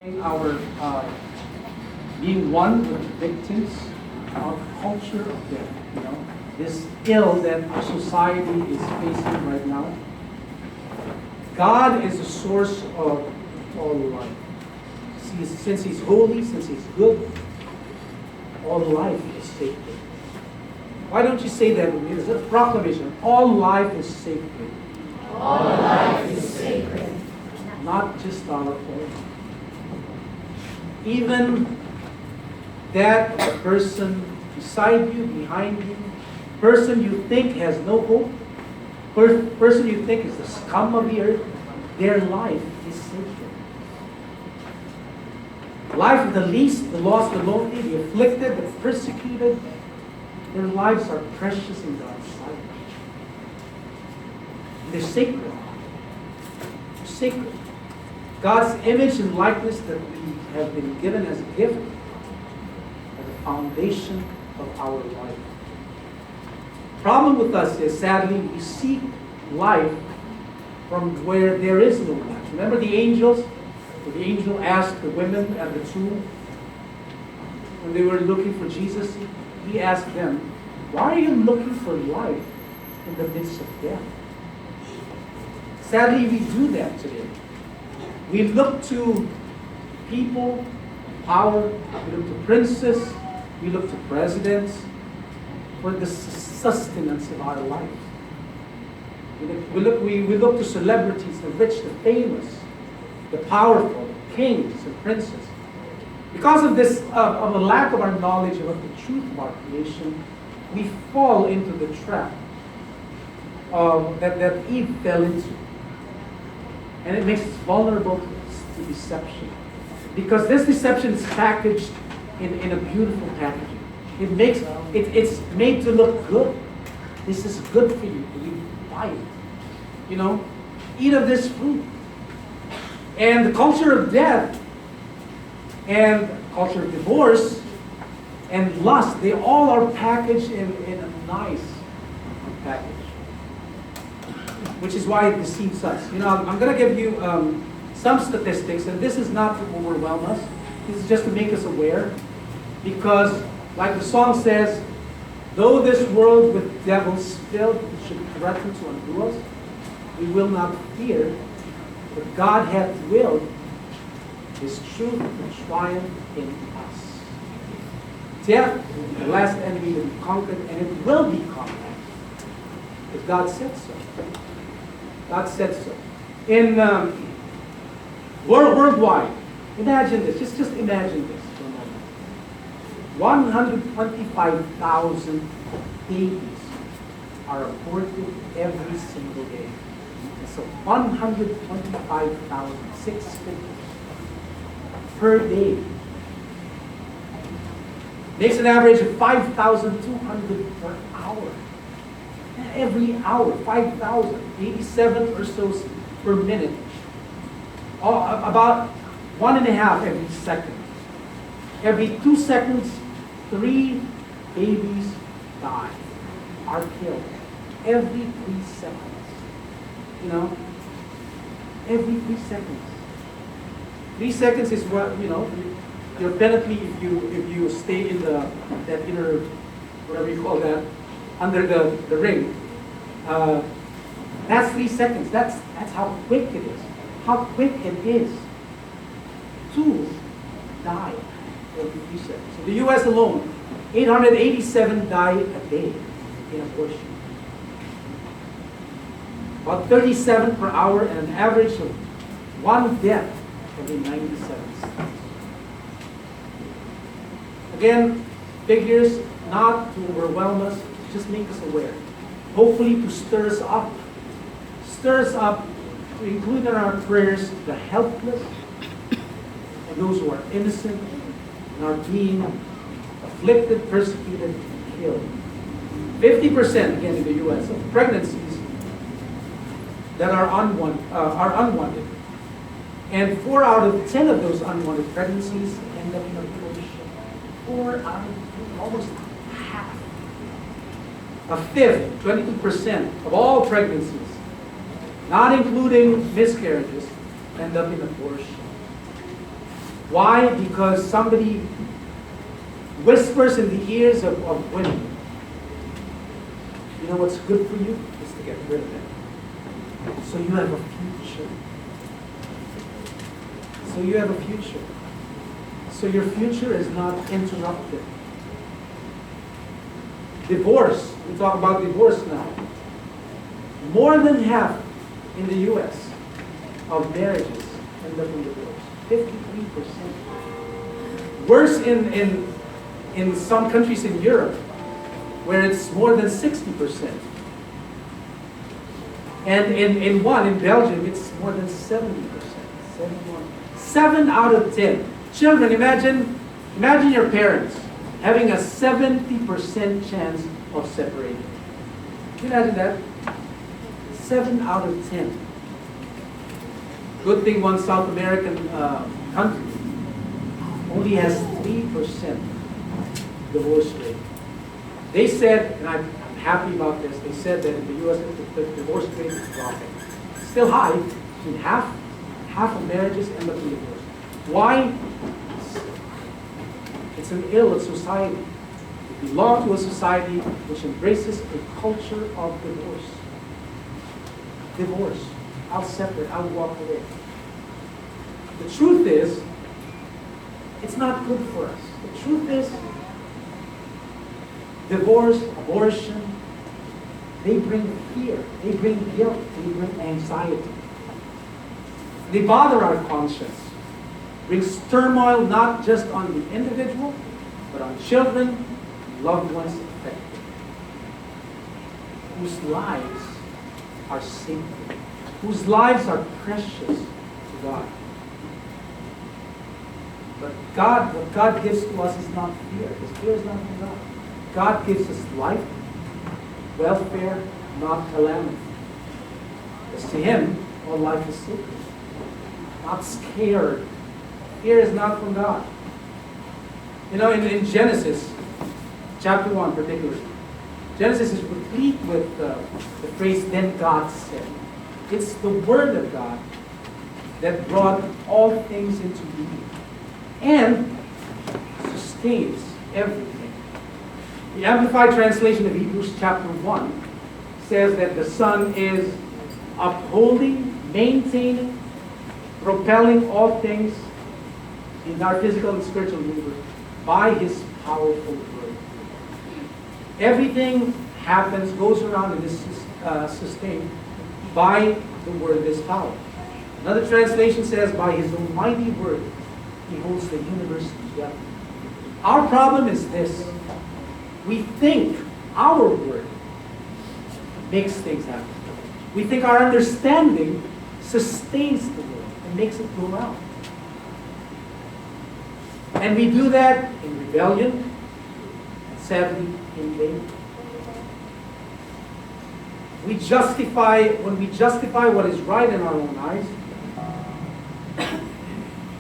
Our being one with the victims of culture of death, this ill that our society is facing right now. God is the source of all life. Since He's holy, since He's good, all life is sacred. Why don't you say that with me? It's a proclamation. All life is sacred. All life is sacred. Not just our own. Even that of the person beside you, behind you, person you think has no hope, person you think is the scum of the earth, their life is sacred. The life of the least, the lost, the lonely, the afflicted, the persecuted, their lives are precious in God's sight. They're sacred. They're sacred. God's image and likeness that we have been given as a gift are the foundation of our life. Problem with us is, sadly, we seek life from where there is no life. Remember the angels? The angel asked the women at the tomb when they were looking for Jesus. He asked them, "Why are you looking for life in the midst of death?" Sadly, we do that today. We look to people, power, we look to princes, we look to presidents for the sustenance of our life. We look to celebrities, the rich, the famous, the powerful, kings and princes. Because of this, of a lack of our knowledge about the truth of our creation, we fall into the trap that Eve fell into. And it makes us vulnerable to deception. Because this deception is packaged in a beautiful packaging. It's made to look good. This is good for you. You buy it. Eat of this fruit. And the culture of death and culture of divorce and lust, they all are packaged in a nice package. Which is why it deceives us. I'm going to give you some statistics, and this is not to overwhelm us. This is just to make us aware. Because, like the song says, though this world with devils filled should threaten to undo us, we will not fear, but God hath willed His truth to triumph in us. Death, the last enemy, will be conquered, and it will be conquered. Because God said so. God said so. In worldwide, imagine this. Just imagine this for a moment. 125,000 babies are aborted every single day. So 125,000, 6 figures per day. Makes an average of 5,200 per hour. Every hour, 5,000, 87 or so per minute. About 1.5 every second. Every 2 seconds, 3 babies die, are killed. Every 3 seconds. Every 3 seconds. 3 seconds is what, your penalty if you stay in that inner, whatever you call that, under the ring. That's 3 seconds. That's how quick it is. How quick it is to die every 3 seconds. So the U.S. alone, 887 die a day in abortion. About 37 per hour, and an average of 1 death every 97 seconds. Again, figures not to overwhelm us, just make us aware. Hopefully to stir us up. Stir us up to include in our prayers the helpless and those who are innocent and are being afflicted, persecuted, and killed. 50%, again in the U.S., of pregnancies that are unwanted. And 4 out of 10 of those unwanted pregnancies end up in abortion. 4 out of almost half. A fifth, 22% of all pregnancies, not including miscarriages, end up in abortion. Why? Because somebody whispers in the ears of women, you know what's good for you is to get rid of it. So you have a future. So you have a future. So your future is not interrupted. Divorce. We talk about divorce now. More than half in the U.S. of marriages end up in divorce. 53%. Worse in some countries in Europe, where it's more than 60%. And in Belgium, it's more than 70%. 71. 7 out of 10. Children, imagine your parents having a 70% chance of separating. Can you imagine that? 7 out of 10. Good thing one South American country only has 3% divorce rate. They said, and I'm happy about this, they said that in the U.S. the divorce rate is dropping. It's still high. I mean, half of marriages end up in divorce. Why? It's an ill of society. We belong to a society which embraces a culture of divorce. Divorce. I'll separate. I'll walk away. The truth is, it's not good for us. The truth is, divorce, abortion, they bring fear, they bring guilt, they bring anxiety. They bother our conscience. Brings turmoil not just on the individual, but on children, loved ones affected, whose lives are sacred, whose lives are precious to God. But God, what God gives to us is not fear. His fear is not from God. God gives us life, welfare, not calamity. Because to Him, all life is sacred. Not scared. Fear is not from God. You know, in Genesis, chapter 1 particularly, Genesis is replete with the phrase, then God said. It's the Word of God that brought all things into being and sustains everything. The Amplified Translation of Hebrews chapter 1 says that the Son is upholding, maintaining, propelling all things in our physical and spiritual movement by His powerful Word. Everything happens, goes around, and is sustained by the Word of His power. Another translation says, by His almighty Word, He holds the universe together. Our problem is this. We think our Word makes things happen. We think our understanding sustains the world and makes it go round. And we do that in rebellion, and sadly, in vain. When we justify what is right in our own eyes,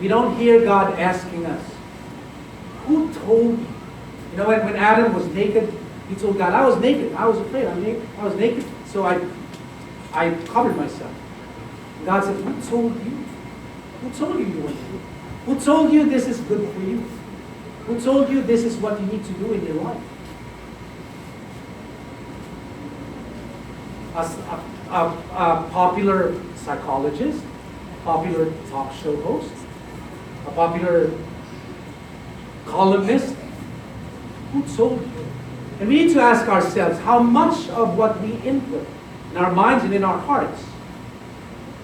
we don't hear God asking us, who told you? You know, when Adam was naked, he told God, I was naked. I was afraid. I was naked. So I covered myself. And God said, who told you? Who told you you were naked? Who told you this is good for you? Who told you this is what you need to do in your life? A popular psychologist, popular talk show host, a popular columnist, who told you? And we need to ask ourselves, how much of what we input in our minds and in our hearts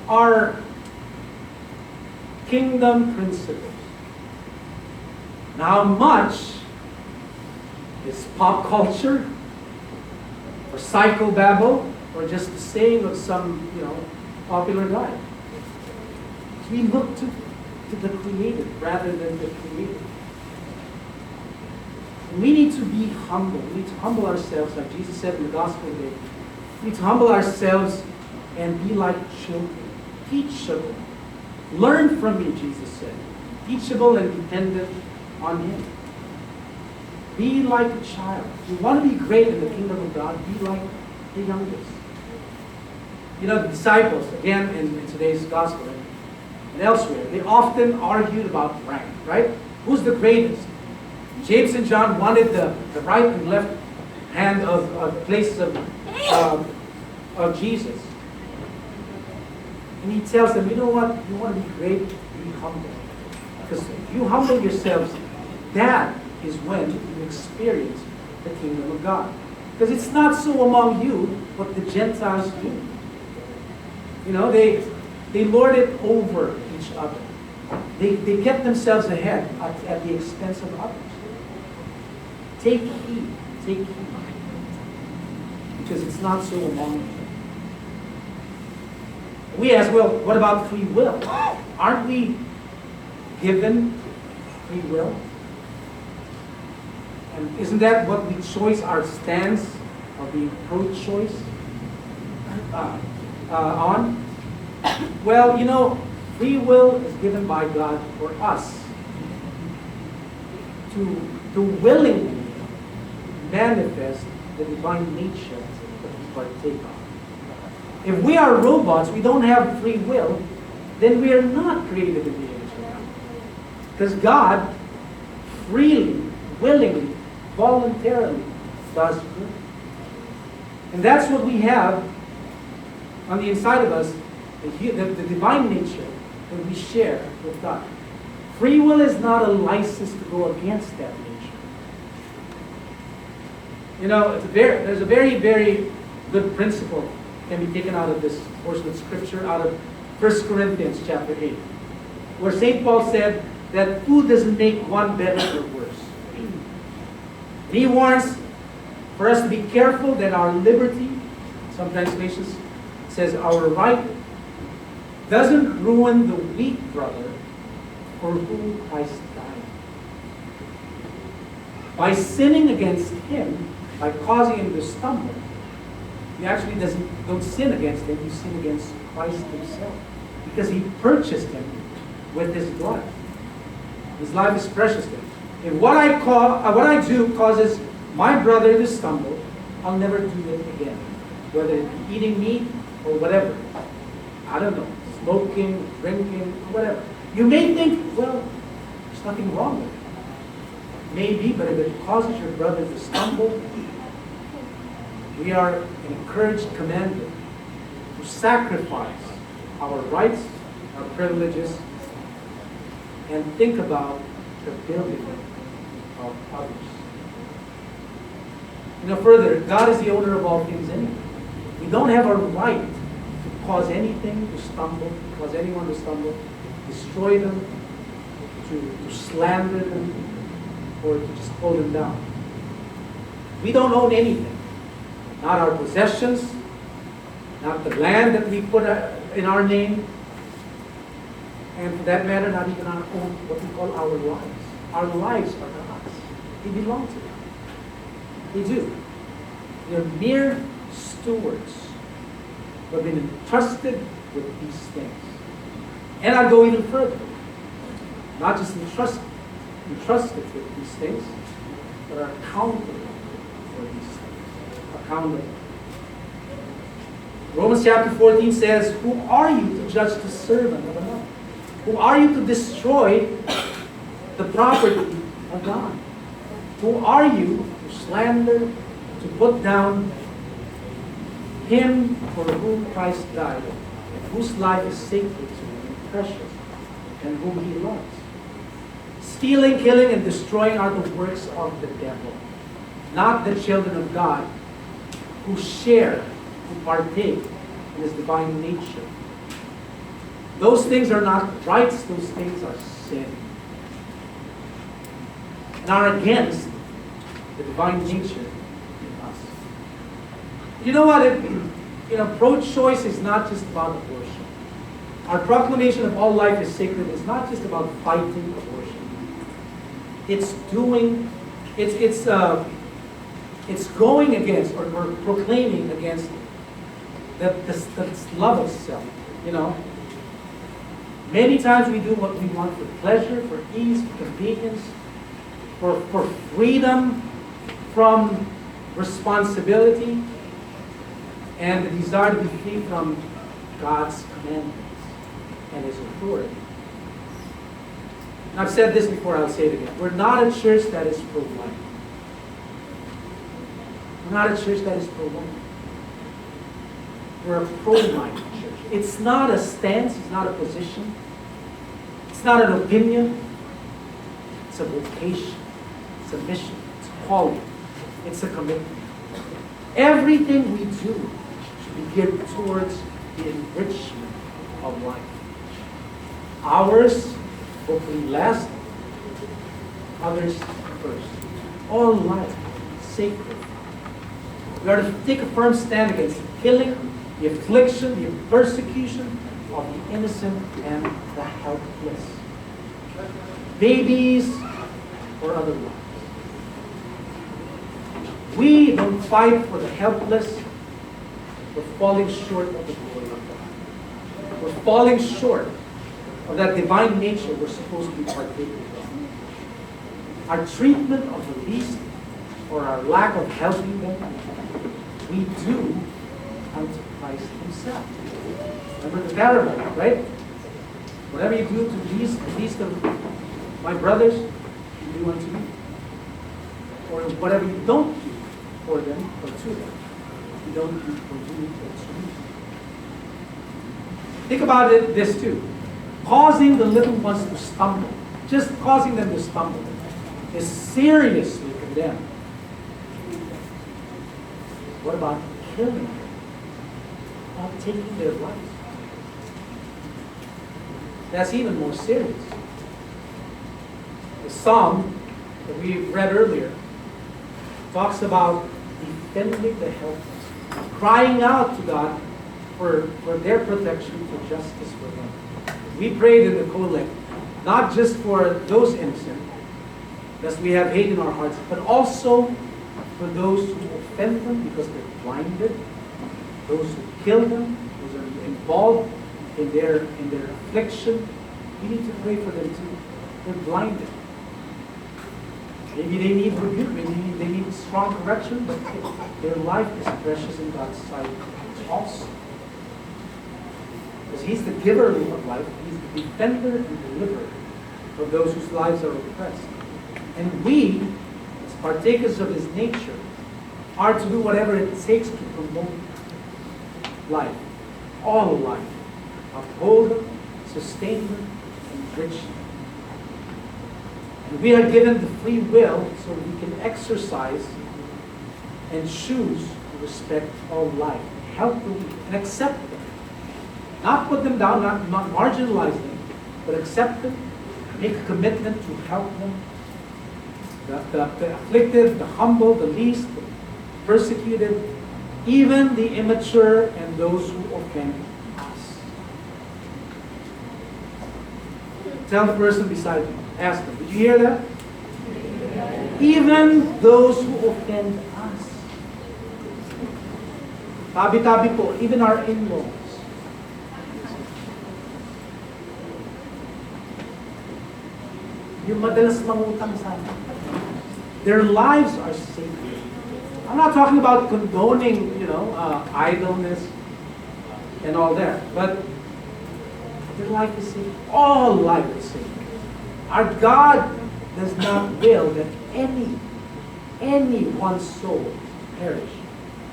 are kingdom principles? And how much is pop culture, or psychobabble, or just the saying of some, popular guy? We look to the created rather than the created. And we need to be humble. We need to humble ourselves, like Jesus said in the Gospel today. We need to humble ourselves and be like children, teachable. Learn from me, Jesus said. Teachable and dependent on Him. Be like a child. If you want to be great in the kingdom of God, be like the youngest. The disciples, again in today's gospel, and elsewhere, they often argued about rank, right? Who's the greatest? James and John wanted the right and left hand of place of Jesus. And he tells them, you know what? You want to be great? Be humble. Because if you humble yourselves, that is when you experience the kingdom of God. Because it's not so among you what the Gentiles do. You know, they lord it over each other. They get themselves ahead at the expense of others. Take heed. Take heed. Because it's not so among you. We ask, well, what about free will? Aren't we given free will? And isn't that what we choose our stance of being pro-choice on? Well, you know, free will is given by God for us to willingly manifest the divine nature that we partake of. If we are robots, we don't have free will, then we are not created in the image of God. Because God freely, willingly, voluntarily does good. And that's what we have on the inside of us, the divine nature that we share with God. Free will is not a license to go against that nature. You know, there's a very, very good principle can be taken out of this portion of Scripture, out of 1 Corinthians chapter 8, where St. Paul said that food doesn't make one better or worse. And he warns for us to be careful that our liberty, some translations says our right, doesn't ruin the weak brother for whom Christ died. By sinning against him, by causing him to stumble, you actually don't sin against him, you sin against Christ himself. Because he purchased him with his blood. His life is precious to him. If what I do causes my brother to stumble, I'll never do it again. Whether it be eating meat or whatever. I don't know, smoking, drinking, whatever. You may think, well, there's nothing wrong with it. Maybe, but if it causes your brother to stumble, we are encouraged, commanded to sacrifice our rights, our privileges, and think about the building of others. You know, further, God is the owner of all things anyway. We don't have a right to cause anything to stumble, to cause anyone to stumble, destroy them, to slander them, or to just pull them down. We don't own anything. Not our possessions, not the land that we put in our name, and for that matter, not even our own, what we call our lives. Our lives are God's. They belong to God. They do. They're mere stewards who have been entrusted with these things. And I'll go even further. Not just entrusted with these things, but are accountable for these things. Accountable. Romans chapter 14 says, who are you to judge the servant of another? Who are you to destroy the property of God? Who are you to slander, to put down him for whom Christ died, and whose life is sacred to him and precious, and whom he loves? Stealing, killing, and destroying are the works of the devil, not the children of God who share, who partake in his divine nature. Those things are not rights, those things are sin. And are against the divine nature in us. You know what? Pro-choice is not just about abortion. Our proclamation of all life is sacred is not just about fighting abortion. It's going against, or proclaiming against the love of self. You know, many times we do what we want for pleasure, for ease, for convenience, for freedom from responsibility, and the desire to be free from God's commandments and His authority. And I've said this before, I'll say it again. We're not a church that is pro-life. We're not a church that is pro-life. We're a pro-life church. It's not a stance, it's not a position. It's not an opinion. It's a vocation. It's a mission. It's a calling. It's a commitment. Everything we do should be geared towards the enrichment of life. Ours, hopefully last, others first. All life is sacred. We are to take a firm stand against the killing, the affliction, the persecution of the innocent and the helpless. Babies or otherwise. We don't fight for the helpless. We're falling short of the glory of God. We're falling short of that divine nature we're supposed to be partaking of. Our treatment of the least or our lack of helping them, we do unto Christ himself. Remember the parable, right? Whatever you do to the least of my brothers, you do unto me. Or whatever you don't do for them or to them, you don't do for you or to me. Think about it this too. Causing the little ones to stumble, just causing them to stumble, is seriously condemned. What about killing them? About taking their lives? That's even more serious. The psalm that we read earlier talks about defending the helpless, crying out to God for their protection, for justice for them. We prayed in the collect, not just for those innocent, lest we have hate in our hearts, but also for those who offend them because they're blinded, those who kill them, those who are involved in their affliction. We need to pray for them too. They're blinded. Maybe they need rebuke, maybe they need strong correction, but their life is precious in God's sight also. Because He's the giver of life, He's the defender and deliverer of those whose lives are oppressed. And we, as partakers of His nature, are to do whatever it takes to promote life, all life, uphold them, sustain them, enrich them. And we are given the free will so we can exercise and choose to respect all life, help the weak, and accept them. Not put them down, not marginalize them, but accept them, make a commitment to help them. The afflicted, the humble, the least, the persecuted, even the immature and those who offend us. Tell the person beside you, ask them, did you hear that? Even those who offend us. Tabi-tabi po, even our in-laws. Yung madalas mangutang sa atin. Their lives are sacred. I'm not talking about condoning, idleness and all that, but their life is sacred. All life is sacred. Our God does not will that any one soul perish.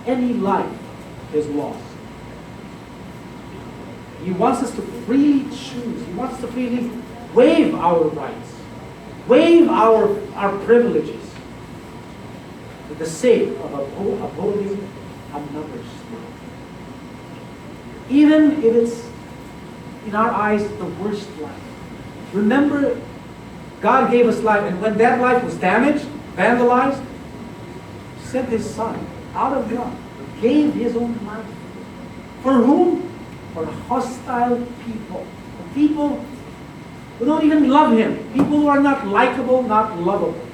Any life is lost. He wants us to freely choose. He wants us to freely waive our rights, waive our privileges for the sake of upholding another's life. Even if it's, in our eyes, the worst life. Remember, God gave us life, and when that life was damaged, vandalized, He sent His Son out of love, gave His own life. For whom? For hostile people. For people who don't even love Him. People who are not likable, not lovable.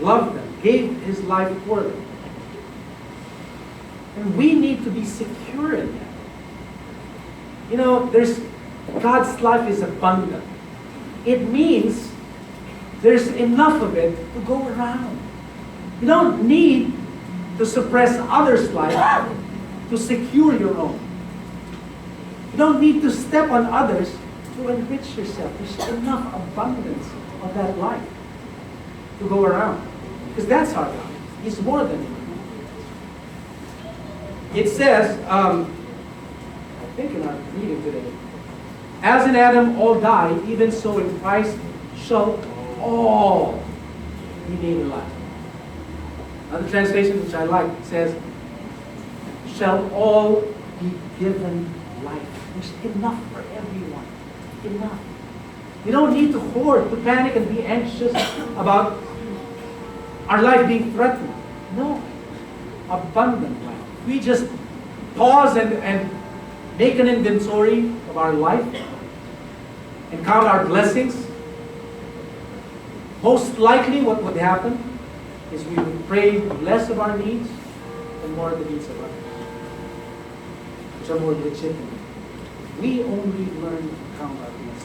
Loved them, gave His life for them. And we need to be secure in that. God's life is abundant. It means there's enough of it to go around. You don't need to suppress others' life to secure your own. You don't need to step on others to enrich yourself. There's enough abundance of that life to go around. Because that's our God. He's more than enough. It says, I think in our reading today, as in Adam all die, even so in Christ shall all be made alive. Another translation which I like says, shall all be given life. There's enough for everyone. Enough. You don't need to hoard, to panic and be anxious about our life being threatened. No. Abundant life. We just pause and make an inventory of our life and count our blessings. Most likely what would happen is we would pray less of our needs and more of the needs of others, which are more legitimate. We only learn to count our blessings.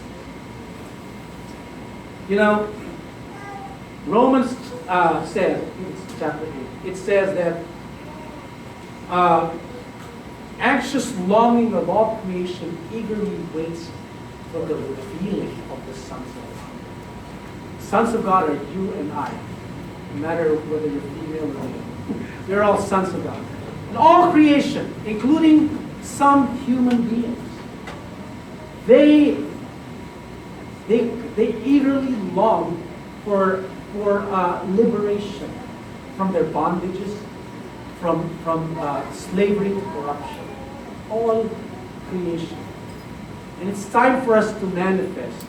You know, Romans says, it's chapter 8, it says that anxious longing of all creation eagerly waits for the revealing of the sons of God. Sons of God are you and I, no matter whether you're female or male. You're all sons of God. And all creation, including some human beings, they eagerly long for liberation from their bondages, from slavery to corruption. All creation. And it's time for us to manifest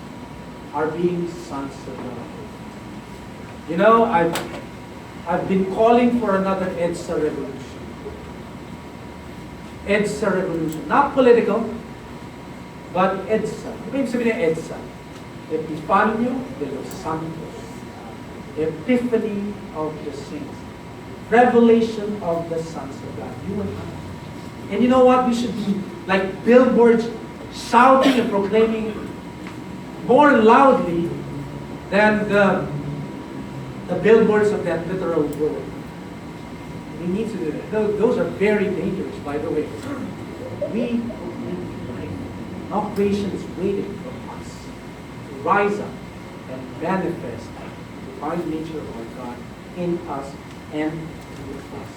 our being sons of God. You know, I've been calling for another EDSA revolution. EDSA revolution. Not political, but EDSA. Ano ibig sabihin ng EDSA? Epiphany de los Santos. Epiphany of the saints. Revelation of the sons of God. You and I. And you know what? We should be like billboards shouting and proclaiming more loudly than the billboards of that literal word. We need to do that. Those are very dangerous, by the way. All creation is waiting for us to rise up and manifest the divine nature of our God in us and with us.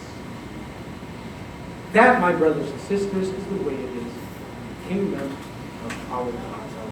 That, my brothers and sisters, is the way it is in the kingdom of our God.